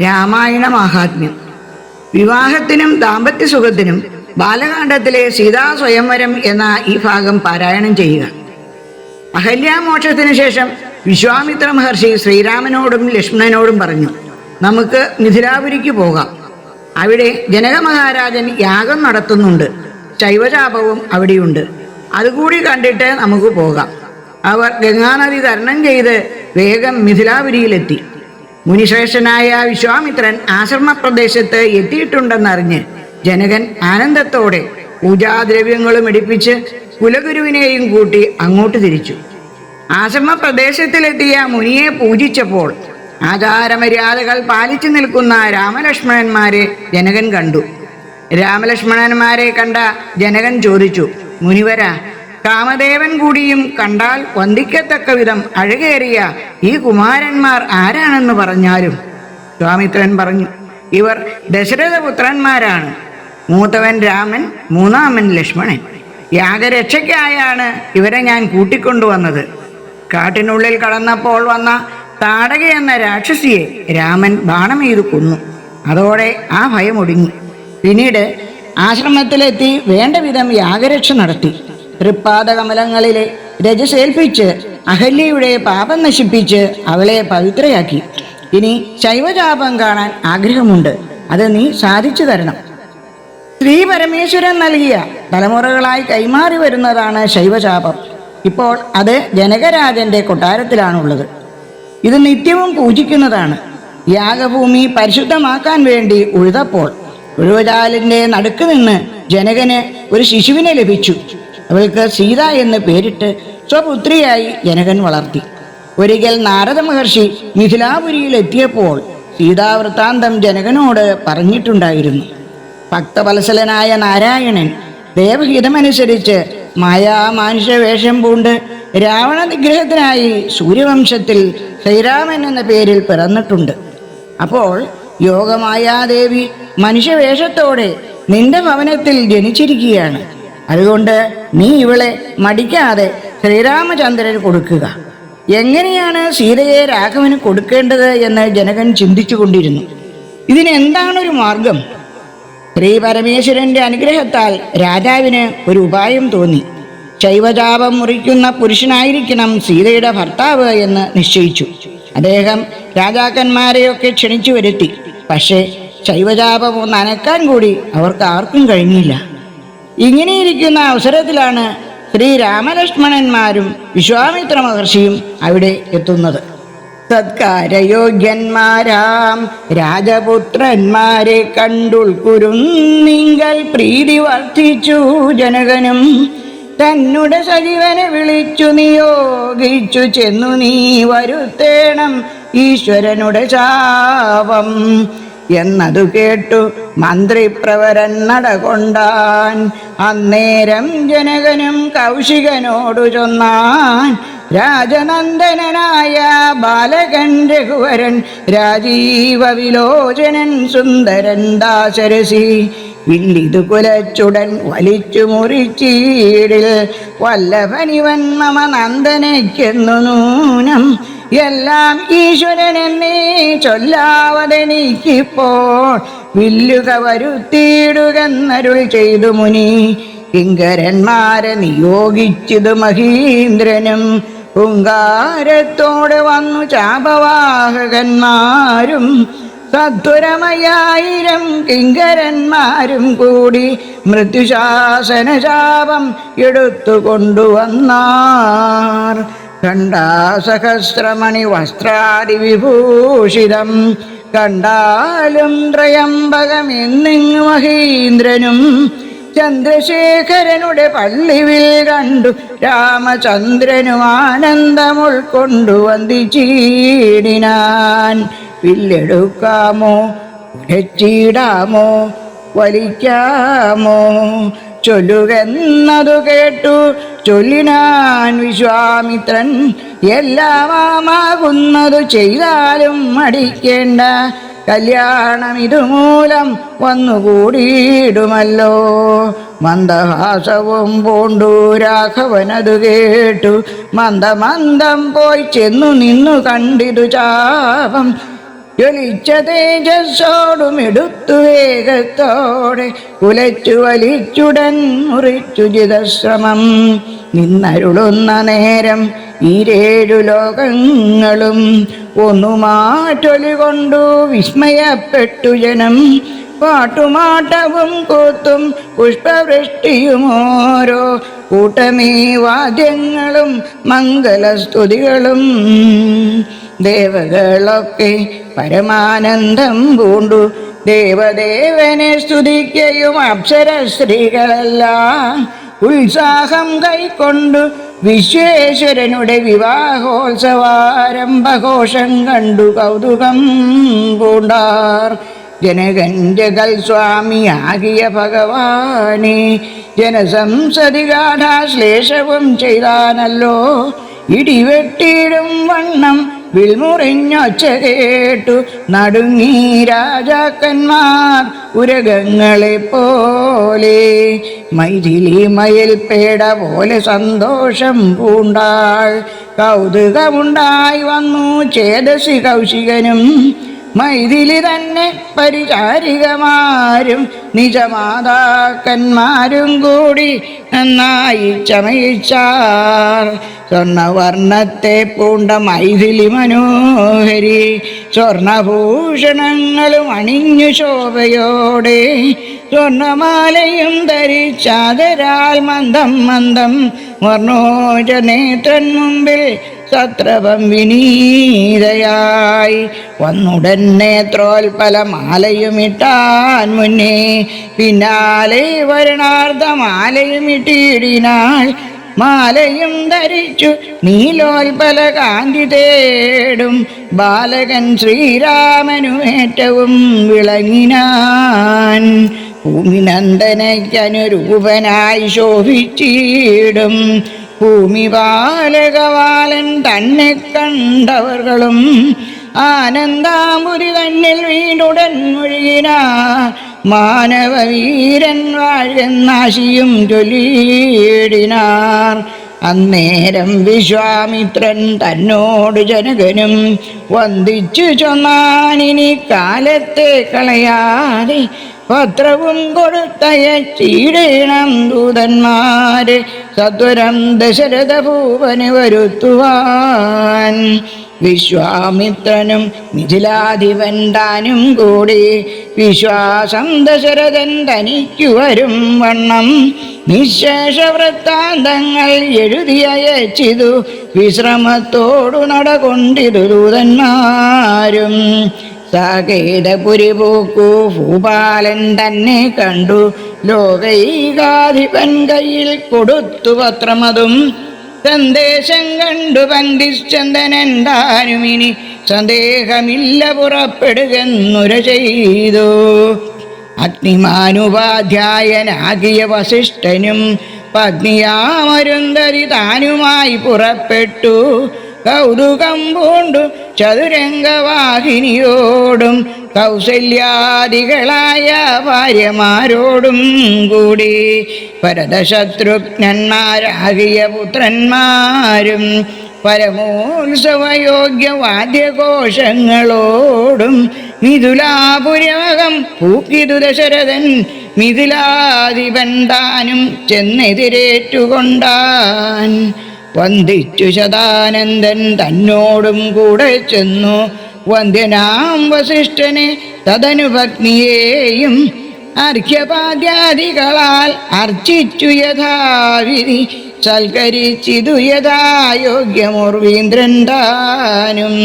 രാമായണ മാഹാത്മ്യം. വിവാഹത്തിനും ദാമ്പത്യസുഖത്തിനും ബാലകാണ്ഡത്തിലെ സീതാ സ്വയംവരം എന്ന ഈ ഭാഗം പാരായണം ചെയ്യുക. അഹല്യാമോക്ഷത്തിനു ശേഷം വിശ്വാമിത്ര മഹർഷി ശ്രീരാമനോടും ലക്ഷ്മണനോടും പറഞ്ഞു, നമുക്ക് മിഥിലാപുരിക്ക് പോകാം. അവിടെ ജനക മഹാരാജൻ യാഗം നടത്തുന്നുണ്ട്. ശൈവചാപവും അവിടെയുണ്ട്. അതുകൂടി കണ്ടിട്ട് നമുക്ക് പോകാം. അവർ ഗംഗാനദി തരണം ചെയ്ത് വേഗം മിഥിലാപുരിയിലെത്തി. മുനിശ്രേഷ്ഠനായ വിശ്വാമിത്രൻ ആശ്രമപ്രദേശത്ത് എത്തിയിട്ടുണ്ടെന്നറിഞ്ഞ് ജനകൻ ആനന്ദത്തോടെ പൂജാദ്രവ്യങ്ങളും എടുപ്പിച്ച് കുലഗുരുവിനെയും കൂട്ടി അങ്ങോട്ട് തിരിച്ചു. ആശ്രമപ്രദേശത്തിലെത്തിയ മുനിയെ പൂജിച്ചപ്പോൾ ആചാരമര്യാദകൾ പാലിച്ചു നിൽക്കുന്ന രാമലക്ഷ്മണന്മാരെ ജനകൻ കണ്ടു. രാമലക്ഷ്മണന്മാരെ കണ്ട ജനകൻ ചോദിച്ചു, മുനിവര, കാമദേവൻ കൂടിയും കണ്ടാൽ വന്ദിക്കത്തക്ക വിധം അഴകേറിയ ഈ കുമാരന്മാർ ആരാണെന്ന് പറഞ്ഞാലും? സ്വാമിത്രൻ പറഞ്ഞു, ഇവർ ദശരഥപുത്രന്മാരാണ്. മൂത്തവൻ രാമൻ, മൂന്നാമൻ ലക്ഷ്മണൻ. യാഗരക്ഷയ്ക്കായാണ് ഇവരെ ഞാൻ കൂട്ടിക്കൊണ്ടുവന്നത്. കാട്ടിനുള്ളിൽ കടന്നപ്പോൾ വന്ന താടക എന്ന രാക്ഷസിയെ രാമൻ ബാണമെയ്തു കൊന്നു. അതോടെ ആ ഭയം ഒടുങ്ങി. പിന്നീട് ആശ്രമത്തിലെത്തി വേണ്ട വിധം യാഗരക്ഷ നടത്തി. തൃപ്പാദകമലങ്ങളിലെ രജസേൽപ്പിച്ച് അഹല്യയുടെ പാപം നശിപ്പിച്ച് അവളെ പവിത്രയാക്കി. ഇനി ശൈവചാപം കാണാൻ ആഗ്രഹമുണ്ട്. അത് നീ സാധിച്ചു തരണം. ശ്രീ പരമേശ്വരൻ നൽകിയ തലമുറകളായി കൈമാറി വരുന്നതാണ് ശൈവചാപം. ഇപ്പോൾ അത് ജനകരാജന്റെ കൊട്ടാരത്തിലാണുള്ളത്. ഇത് നിത്യവും പൂജിക്കുന്നതാണ്. യാഗഭൂമി പരിശുദ്ധമാക്കാൻ വേണ്ടി ഉഴുതപ്പോൾ ഉഴുവചാലിന്റെ നടുക്ക് നിന്ന് ജനകന് ഒരു ശിശുവിനെ ലഭിച്ചു. അവൾക്ക് സീത എന്ന് പേരിട്ട് സ്വപുത്രിയായി ജനകൻ വളർത്തി. ഒരിക്കൽ നാരദ മഹർഷി മിഥിലാപുരിയിൽ എത്തിയപ്പോൾ സീതാവൃത്താന്തം ജനകനോട് പറഞ്ഞിട്ടുണ്ടായിരുന്നു. ഭക്തവത്സലനായ നാരായണൻ ദേവഹിതമനുസരിച്ച് മായാമാനുഷ വേഷം പൂണ്ട് രാവണ നിഗ്രഹത്തിനായി സൂര്യവംശത്തിൽ ശ്രീരാമൻ എന്ന പേരിൽ പിറന്നിട്ടുണ്ട്. അപ്പോൾ യോഗമായാദേവി മനുഷ്യവേഷത്തോടെ നിന്റെ ഭവനത്തിൽ ജനിച്ചിരിക്കുകയാണ്. അതുകൊണ്ട് നീ ഇവളെ മടിക്കാതെ ശ്രീരാമചന്ദ്രന് കൊടുക്കുക. എങ്ങനെയാണ് സീതയെ രാഘവന് കൊടുക്കേണ്ടത് എന്ന് ജനകൻ ചിന്തിച്ചു കൊണ്ടിരുന്നു. ഇതിനെന്താണൊരു മാർഗം? ശ്രീ പരമേശ്വരന്റെ അനുഗ്രഹത്താൽ രാജാവിന് ഒരു ഉപായം തോന്നി. ശൈവചാപം മുറിക്കുന്ന പുരുഷനായിരിക്കണം സീതയുടെ ഭർത്താവ് എന്ന് നിശ്ചയിച്ചു. അദ്ദേഹം രാജാക്കന്മാരെയൊക്കെ ക്ഷണിച്ചു വരുത്തി. പക്ഷേ ശൈവചാപം ഒന്ന് അനക്കാൻ കൂടി അവർക്ക് ആർക്കും കഴിഞ്ഞില്ല. ഇങ്ങനെയിരിക്കുന്ന അവസരത്തിലാണ് ശ്രീ രാമലക്ഷ്മണന്മാരും വിശ്വാമിത്ര മഹർഷിയും അവിടെ എത്തുന്നത്. സത്കാരയോഗ്യന്മാരാം രാജപുത്രന്മാരെ കണ്ടുൾക്കുരുന്നിങ്കൽ പ്രീതി വർദ്ധിച്ചു ജനകനും. തന്നുടെ സജീവനെ വിളിച്ചു നിയോഗിച്ചു ചെന്നു നീ വരുത്തേണം ഈശ്വരനുടെ ശാപം എന്നതു കേട്ടു മന്ത്രിപ്രവരൻ നടകൊണ്ടാൻ. അന്നേരം ജനകനും കൗശികനോടു ചൊന്നാൻ, രാജനന്ദനായ ബാലകൻ രഘുവരൻ രാജീവ വിലോചനൻ സുന്ദരൻ ദാശരസി വില്ലിതു കുലച്ചുടൻ വലിച്ചു മുറിച്ചീടിൽ വല്ലഭനിവൻ മമ നന്ദനയ്ക്കെന്നു നൂനം. എല്ലാം ഈശ്വരൻ എന്നേ ചൊല്ലാവതെനിക്കിപ്പോൾ വില്ലുക വരുത്തിയിടുകെന്നരുൾ ചെയ്തു മുനി. കിങ്കരന്മാരെ നിയോഗിച്ചത് മഹീന്ദ്രനും ഹുങ്കാരത്തോടെ വന്നു ചാപവാഹകന്മാരും സത്വരമയായിരം കിങ്കരന്മാരും കൂടി മൃത്യുശാസന ശാപം എടുത്തു കൊണ്ടുവന്നാർ. ഖണ്ഡാസഹസ്രമണി വസ്ത്രാദി വിഭൂഷിതം കണ്ടാലും ത്രയംബകമെന്നിങ്ങു മഹീന്ദ്രനും. ചന്ദ്രശേഖരനുടെ പള്ളിവിൽ കണ്ടു രാമചന്ദ്രനും ആനന്ദം ഉൾക്കൊണ്ടു വന്ദിച്ചീടിനാൻ. വില്ലെടുക്കാമോ, ഉലച്ചിടാമോ, വലിക്കാമോ ചൊല്ലുകെന്നതു കേട്ടു ചൊല്ലിനാൻ വിശ്വാമിത്രൻ. എല്ലാമാകുന്നതു ചെയ്താലും മടിക്കേണ്ട, കല്യാണം ഇതുമൂലം വന്നുകൂടിയിടുമല്ലോ. മന്ദഹാസവും പൂണ്ടു രാഘവനതു കേട്ടു മന്ദമന്ദം പോയി ചെന്നു നിന്നു കണ്ടിതു ചാപം. ജ്വലിച്ച തേജസ്സോടും എടുത്തു വേഗത്തോടെ കുലച്ചു വലിച്ചുടൻ മുറിച്ചു ജിതശ്രമം നിന്നരുളുന്ന നേരം ഈരേഴു ലോകങ്ങളും ഒന്നു മാറ്റൊലി കൊണ്ടു വിസ്മയപ്പെട്ടു ജനം. പാട്ടുമാട്ടവും കൂത്തും പുഷ്പവൃഷ്ടിയും ഓരോ കൂട്ടമേ വാദ്യങ്ങളും മംഗളസ്തുതികളും. ദേവകളൊക്കെ പരമാനന്ദം പൂണ്ടു ദേവദേവനെ സ്തുതിക്കയും അപ്സരസ്ത്രീകളെല്ലാം ഉത്സാഹം കൈക്കൊണ്ടു വിശ്വേശ്വരനുടെ വിവാഹോത്സവാരംഭഘോഷം കണ്ടു കൗതുകം പൂണ്ടാർ. ജനകൻ ജഗൽ സ്വാമിയാകിയ ഭഗവാനെ ജനസംസതി ഗാഠാശ്ലേഷവും ചെയ്താനല്ലോ. ഇടിവെട്ടിയിടും വണ്ണം വിൽമുറിഞ്ഞൊച്ച കേട്ടു നടുങ്ങി രാജാക്കന്മാർ ഉരകങ്ങളെ പോലെ. മൈഥിലി മയിൽപേട പോലെ സന്തോഷം പൂണ്ടാൾ. കൗതുകമുണ്ടായി വന്നു ചേതസി കൗശികനും. മൈഥിലി തന്നെ പരിചാരികമാരും നിജമാതാക്കന്മാരും കൂടി നന്നായി ചമയിച്ചാർ. സ്വർണവർണ്ണത്തെ പൂണ്ട മൈഥിലി മനോഹരി സ്വർണഭൂഷണങ്ങളും അണിഞ്ഞു ശോഭയോടെ സ്വർണമാലയും ധരിച്ചാതരാൽ മന്ദം മന്ദം വർണ്ണോജ നേത്രൻ മുമ്പിൽ സത്രപം വിനീതയായി വന്നുടൻ നേത്രോൽപല മാലയുമിട്ടാൻ മുന്നേ പിന്നാലെ വരണാർദ്ധമാലയും ഇട്ടിടിനാൾ. മാലയും ധരിച്ചു നീലോൽപല കാന്തി തേടും ബാലകൻ ശ്രീരാമനുമേറ്റവും വിളങ്ങിനാൻ. ഭൂമിനന്ദനയ്ക്കനുരൂപനായി ശോഭിച്ചിടും ഭൂമിപാലകവാലൻ തന്നെ കണ്ടവർകളും ആനന്ദാമുരി തന്നിൽ വീണ്ടുടൻ മുഴുകിനാർ. മാനവവീരൻ വാഴെന്നാശിയും ചൊല്ലിയിടിനാർ. അന്നേരം വിശ്വാമിത്രൻ തന്നോട് ജനകനും വന്ദിച്ചു ചൊന്നാനിനി കാലത്തെ കളയാതെ പത്രവും കൊടുത്തയച്ചിടണം ദൂതന്മാരെ സത്വരം ദശരഥ ഭൂപന് വരുത്തുവാൻ. വിശ്വാമിത്രനും മിഥിലാധിപൻ താനും കൂടി വിശ്വാസം ദശരഥൻ തനിക്കു വരും വണ്ണം നിശേഷ വൃത്താന്തങ്ങൾ എഴുതിയയച്ചിതു. വിശ്രമത്തോടു നടകൊണ്ടിതു ദൂതന്മാരും. സാകേതപുരി പോക്കു ഭൂപാലൻ തന്നെ കണ്ടു ലോകൈകാധിപൻ കയ്യിൽ കൊടുത്തു പത്രമതും. സന്ദേശം കണ്ടു പന്തിശ്ചന്ദനൻ താനുമിനി സന്ദേഹമില്ല പുറപ്പെടുകെന്നുര ചെയ്തു. അഗ്നിമാനുപാധ്യായനാകിയ വസിഷ്ഠനും പത്നിയാമരുന്ധതി താനുമായി പുറപ്പെട്ടു. കൗതുകം പൂണ്ടു ചതുരംഗവാഹിനിയോടും കൗസല്യാദികളായ ഭാര്യമാരോടും കൂടി ഭരതശത്രുഘ്നന്മാരാകിയ പുത്രന്മാരും പരമോത്സവയോഗ്യ വാദ്യഘോഷങ്ങളോടും മിഥിലാപുരമകം പൂക്കിതു ദശരഥൻ. മിഥിലാധിപൻ താനും ചെന്നെതിരേറ്റുകൊണ്ടാൻ. വന്ദിച്ചു ശതാനന്ദൻ തന്നോടും കൂടെ ചെന്നു വന്ദ്യനാം വസിഷ്ഠനെ തദനു പത്നിയെയും അർഘ്യപാദ്യാദികളാൽ അർച്ചിച്ചു യഥാവിധി സൽക്കരിച്ചിതു യഥായോഗ്യമൂർവീന്ദ്രൻ താനും.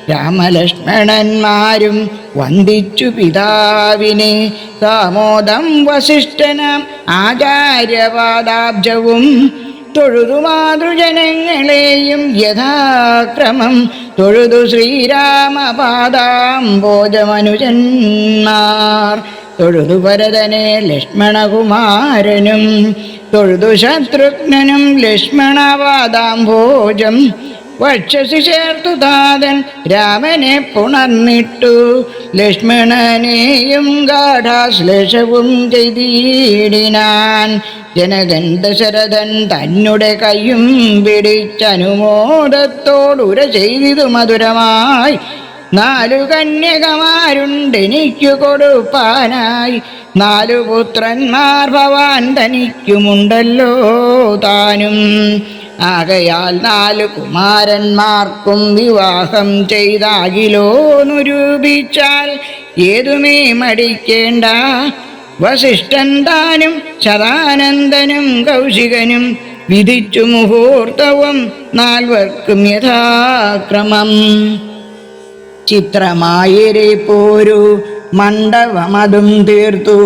രാമലക്ഷ്മണന്മാരും വന്ദിച്ചു പിതാവിനെ സാമോദം വസിഷ്ഠനാം ആചാര്യപാദാബ്ജവും തൊഴുതു മാതൃജനങ്ങളെയും യഥാക്രമം തൊഴുതു ശ്രീരാമപാദാംബോജമനുജന്മാർ. തൊഴുതു ഭരതനെ ലക്ഷ്മണകുമാരനും തൊഴുതു ശത്രുഘ്നനും ലക്ഷ്മണപാദാംബോജം വക്ഷസി ചേർത്തു താതൻ രാമനെ പുണർന്നിട്ടു. ലക്ഷ്മണനെയും ഗാഠാശ്ലേഷവും ചെയ്തിടിനാൻ. ജനകൻ ദശരഥൻ തന്നുടെ കയ്യും പിടിച്ചനുമോദത്തോടുര ചെയ്തിതു മധുരമായി 4 കന്യകമാരുണ്ടെനിക്കു കൊടുപ്പാനായി, 4 പുത്രന്മാർ ഭവാൻ തനിക്കുമുണ്ടല്ലോ താനും. ആകയാൽ 4 കുമാരന്മാർക്കും വിവാഹം ചെയ്താകിലോ നിരൂപിച്ചാൽ ഏതുമേ മടിക്കേണ്ട. വസിഷ്ഠൻ താനും ശതാനന്ദനും കൗശികനും വിധിച്ചു മുഹൂർത്തവും 4 യഥാക്രമം. ചിത്രമായിരെ പോരു മണ്ഡപമതും തീർത്തു,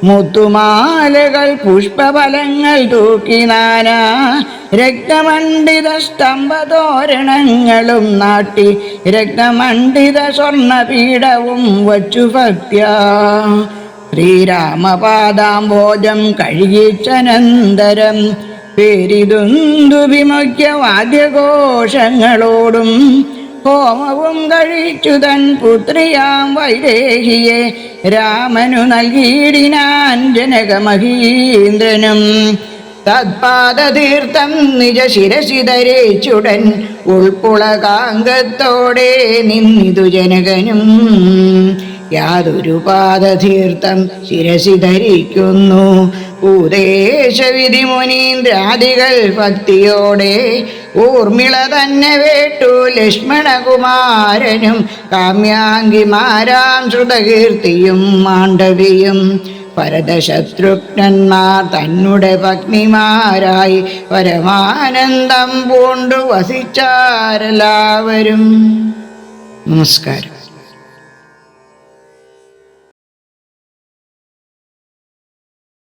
മുത്തുമാലകൾ പുഷ്പഫലങ്ങൾ തൂക്കി, നാനാ രക്തമണ്ഡിത സ്തംഭതോരണങ്ങളും നാട്ടി, രക്തമണ്ഡിത സ്വർണപീഠവും വച്ചു ഭക്ത്യാ. ശ്രീരാമപാദാംബോജം കഴുകിച്ചനന്തരം പേരിതുന്തുവിമുഖ്യ വാദ്യഘോഷങ്ങളോടും ഹോമവും കഴിച്ചു തൻ പുത്രിയാം വൈദേഹിയെ രാമനു നൽകിയിടിനാൻ ജനകമഹീന്ദ്രനും. തത്പാദതീർത്ഥം നിജ ശിരസി ധരിച്ചുടൻ ഉൾപ്പുളകാംഗത്തോടെ നിന്നിതു ജനകനും. യാതൊരു പാദതീർത്ഥം ശിരസി ധരിക്കുന്നു ഉപദേശവിധി മുനീന്ദ്രാദികൾ ഭക്തിയോടെ. ഊർമിള തന്നെ വേട്ടു ലക്ഷ്മണകുമാരനും കാമ്യാംഗിമാരാം ശ്രുതകീർത്തിയും മാണ്ഡവിയും. ഭരതശത്രുഘ്നന്മാർ തന്നുടെ പത്നിമാരായി പരമാനന്ദം പൂണ്ടു വസിച്ചാരെല്ലാവരും. നമസ്കാരം.